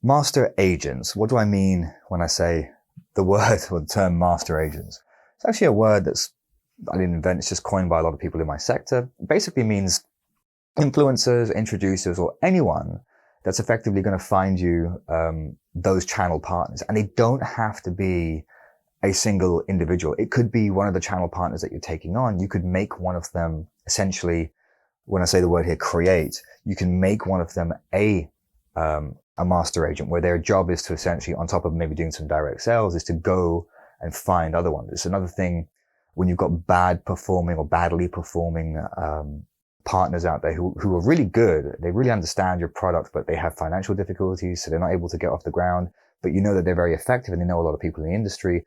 Master agents. What do I mean when I say the word or the term master agents? It's actually a word I didn't invent. It's just coined by a lot of people in my sector. It basically means influencers, introducers, or anyone that's effectively going to find you those channel partners. And they don't have to be a single individual. It could be one of the channel partners that you're taking on. You could make one of them essentially, when I say the word here, create, you can make one of them a master agent where their job is to essentially, on top of maybe doing some direct sales, is to go and find other ones. It's another thing when you've got bad performing or badly performing partners out there who are really good. They really understand your product, but they have financial difficulties, so they're not able to get off the ground. But you know that they're very effective and they know a lot of people in the industry.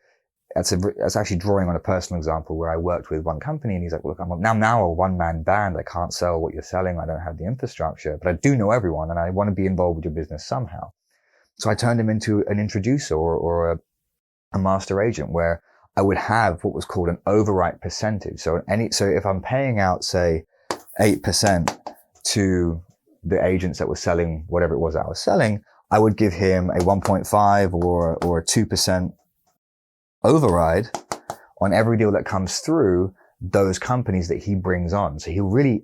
That's actually drawing on a personal example where I worked with one company and he's like, look, I'm now a one-man band. I can't sell what you're selling. I don't have the infrastructure, but I do know everyone and I want to be involved with your business somehow. So I turned him into an introducer or a master agent where I would have what was called an override percentage. So if I'm paying out, say, 8% to the agents that were selling whatever it was that I was selling, I would give him a 1.5 or a 2% override on every deal that comes through those companies that he brings on. So he'll really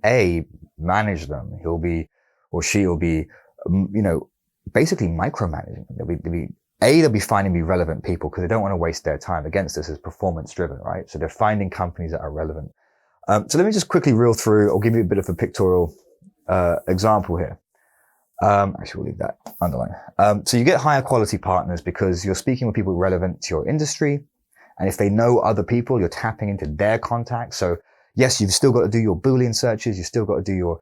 manage them. He'll be, or she'll be, basically micromanaging them. They'll be finding me relevant people because they don't want to waste their time. Against this is performance driven, right? So they're finding companies that are relevant. So let me just quickly reel through. I'll give you a bit of a pictorial example here. Actually, we'll leave that underline. So you get higher quality partners because you're speaking with people relevant to your industry. And if they know other people, you're tapping into their contacts. So yes, you've still got to do your Boolean searches. You've still got to do your,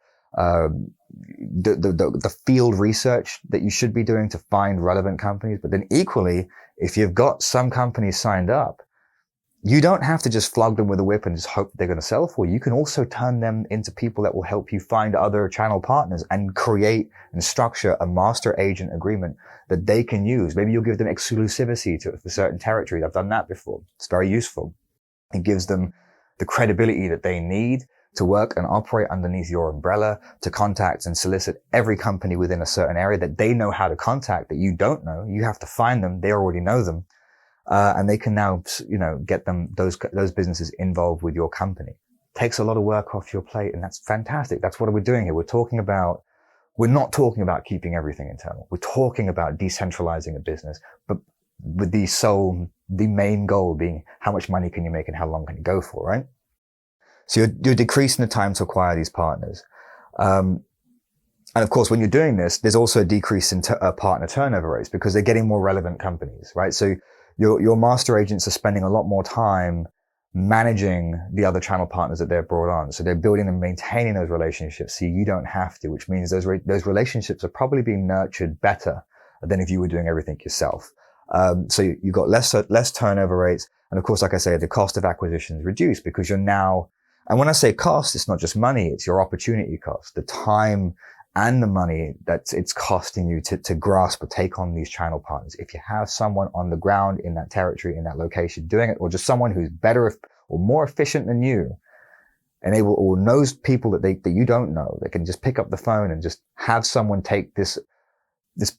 the field research that you should be doing to find relevant companies. But then equally, if you've got some companies signed up, you don't have to just flog them with a whip and just hope they're going to sell for you. You can also turn them into people that will help you find other channel partners and create and structure a master agent agreement that they can use. Maybe you'll give them exclusivity for certain territories. I've done that before. It's very useful. It gives them the credibility that they need to work and operate underneath your umbrella, to contact and solicit every company within a certain area that they know how to contact that you don't know. You have to find them. They already know them. And they can now, get them, those businesses involved with your company. Takes a lot of work off your plate, and that's fantastic. That's what we're doing here. We're not talking about keeping everything internal. We're talking about decentralizing a business, but with the main goal being how much money can you make and how long can you go for, right? So you're decreasing the time to acquire these partners. And of course, when you're doing this, there's also a decrease in partner turnover rates because they're getting more relevant companies, right? So your master agents are spending a lot more time managing the other channel partners that they're brought on. So they're building and maintaining those relationships so you don't have to, which means those relationships are probably being nurtured better than if you were doing everything yourself. So you've got less turnover rates. And of course, like I say, the cost of acquisition is reduced because you're now, and when I say cost, it's not just money, it's your opportunity cost, the time and the money that it's costing you to grasp or take on these channel partners. If you have someone on the ground in that territory, in that location doing it, or just someone who's better or more efficient than you, and or knows people that you don't know, they can just pick up the phone and just have someone take this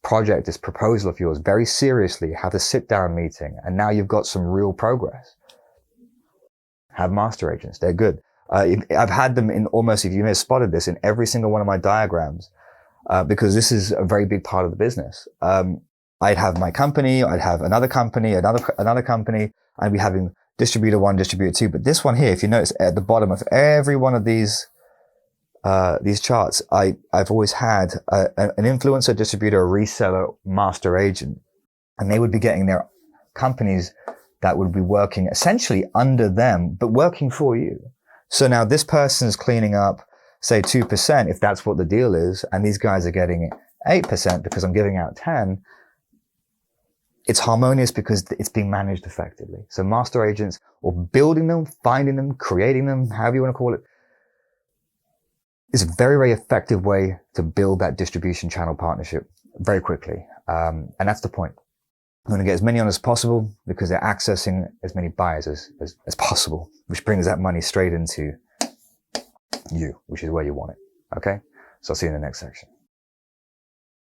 project, this proposal of yours very seriously, have a sit down meeting, and now you've got some real progress. Have master agents. They're good. I've had them in almost, if you may have spotted this, in every single one of my diagrams, because this is a very big part of the business. I'd have my company, I'd have another company, another company, I'd be having distributor 1, distributor 2. But this one here, if you notice at the bottom of every one of these charts, I've always had an influencer, distributor, a reseller, master agent, and they would be getting their companies that would be working essentially under them, but working for you. So now this person's cleaning up, say 2%, if that's what the deal is, and these guys are getting 8% because I'm giving out 10. It's harmonious because it's being managed effectively. So master agents, or building them, finding them, creating them, however you want to call it, is a very, very effective way to build that distribution channel partnership very quickly. And that's the point. I'm going to get as many on as possible because they're accessing as many buyers as possible, which brings that money straight into you, which is where you want it. Okay? So I'll see you in the next section.